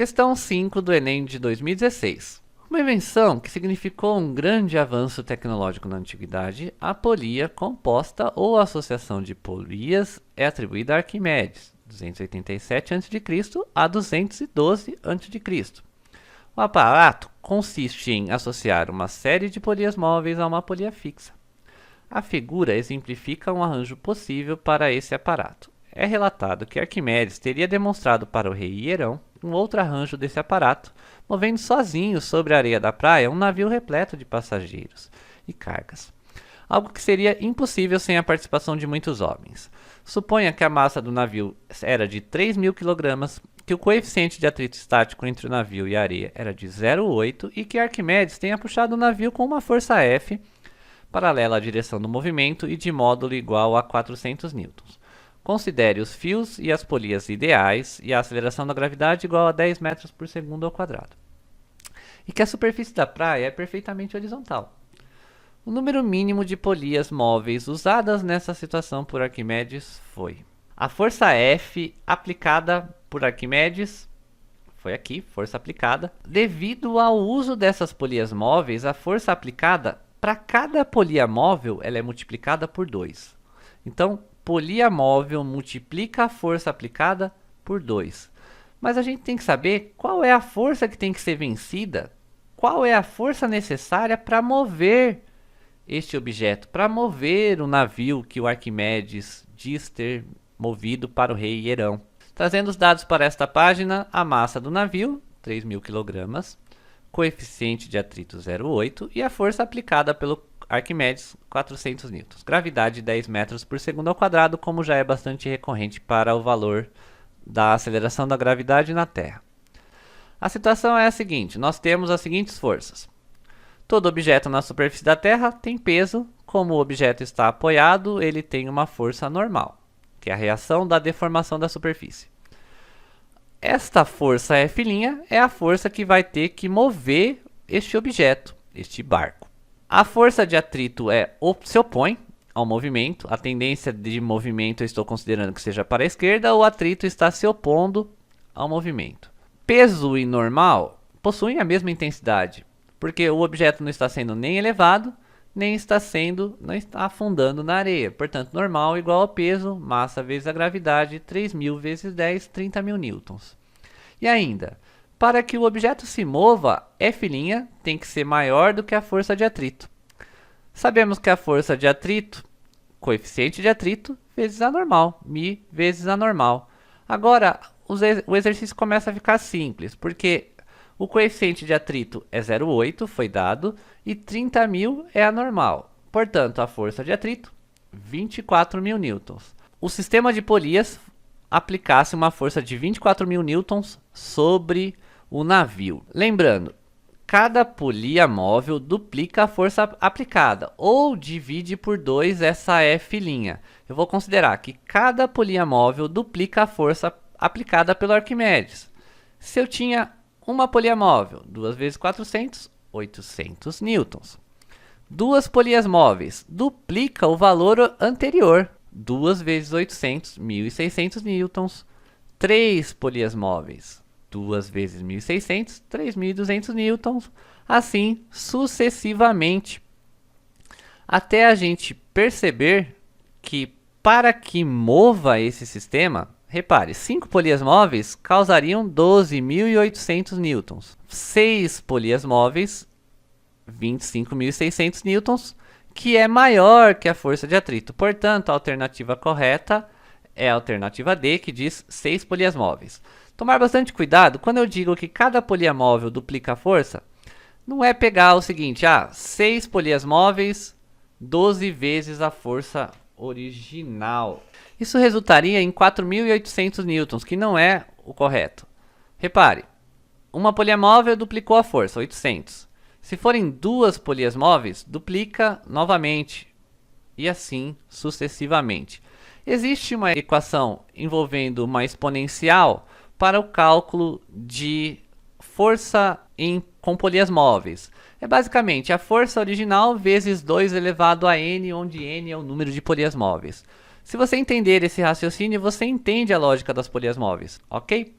Questão 5 do Enem de 2016. Uma invenção que significou um grande avanço tecnológico na antiguidade, a polia composta ou associação de polias é atribuída a Arquimedes, 287 a.C. a 212 a.C. O aparato consiste em associar uma série de polias móveis a uma polia fixa. A figura exemplifica um arranjo possível para esse aparato. É relatado que Arquimedes teria demonstrado para o rei Hierão um outro arranjo desse aparato, movendo sozinho sobre a areia da praia um navio repleto de passageiros e cargas. Algo que seria impossível sem a participação de muitos homens. Suponha que a massa do navio era de 3.000 kg, que o coeficiente de atrito estático entre o navio e a areia era de 0,8 e que Arquimedes tenha puxado o navio com uma força F, paralela à direção do movimento e de módulo igual a 400 N. Considere os fios e as polias ideais e a aceleração da gravidade igual a 10 metros por segundo ao quadrado. E que a superfície da praia é perfeitamente horizontal. O número mínimo de polias móveis usadas nessa situação por Arquimedes foi a força F aplicada por Arquimedes, foi aqui, força aplicada. Devido ao uso dessas polias móveis, a força aplicada para cada polia móvel ela é multiplicada por 2. Então, polia móvel multiplica a força aplicada por 2. Mas a gente tem que saber qual é a força que tem que ser vencida, qual é a força necessária para mover este objeto, para mover o navio que o Arquimedes diz ter movido para o rei Hierão. Trazendo os dados para esta página, a massa do navio, 3.000 kg, coeficiente de atrito 0,8 e a força aplicada pelo Arquimedes, 400 N. Gravidade 10 metros por segundo ao quadrado, como já é bastante recorrente para o valor da aceleração da gravidade na Terra. A situação é a seguinte, nós temos as seguintes forças. Todo objeto na superfície da Terra tem peso, como o objeto está apoiado, ele tem uma força normal, que é a reação da deformação da superfície. Esta força F' é a força que vai ter que mover este objeto, este barco. A força de atrito se opõe ao movimento, a tendência de movimento eu estou considerando que seja para a esquerda, o atrito está se opondo ao movimento. Peso e normal possuem a mesma intensidade, porque o objeto não está sendo nem elevado, nem está afundando na areia. Portanto, normal igual ao peso, massa vezes a gravidade, 3.000 vezes 10, 30.000 newtons. E ainda, para que o objeto se mova, F' tem que ser maior do que a força de atrito. Sabemos que a força de atrito, coeficiente de atrito, vezes a normal, μ vezes a normal. Agora, o exercício começa a ficar simples, porque o coeficiente de atrito é 0,8, foi dado, e 30.000 é a normal. Portanto, a força de atrito, 24.000 newtons. O sistema de polias aplicasse uma força de 24.000 newtons sobre o navio. Lembrando, cada polia móvel duplica a força aplicada, ou divide por 2 essa F'. Eu vou considerar que cada polia móvel duplica a força aplicada pelo Arquimedes. Se eu tinha uma polia móvel, 2 vezes 400, 800 newtons. Duas polias móveis, duplica o valor anterior, 2 vezes 800, 1.600 newtons. 3 polias móveis, 2 vezes 1.600, 3.200 newtons. Assim sucessivamente, até a gente perceber que para que mova esse sistema, repare, 5 polias móveis causariam 12.800 newtons. 6 polias móveis, 25.600 newtons, que é maior que a força de atrito. Portanto, a alternativa correta é a alternativa D, que diz 6 polias móveis. Tomar bastante cuidado, quando eu digo que cada polia móvel duplica a força, não é pegar o seguinte, 6 polias móveis, 12 vezes a força original. Isso resultaria em 4.800 newtons, que não é o correto. Repare, uma polia móvel duplicou a força, 800. Se forem 2 polias móveis, duplica novamente, e assim sucessivamente. Existe uma equação envolvendo uma exponencial para o cálculo de força com polias móveis. É basicamente a força original vezes 2 elevado a n, onde n é o número de polias móveis. Se você entender esse raciocínio, você entende a lógica das polias móveis, ok?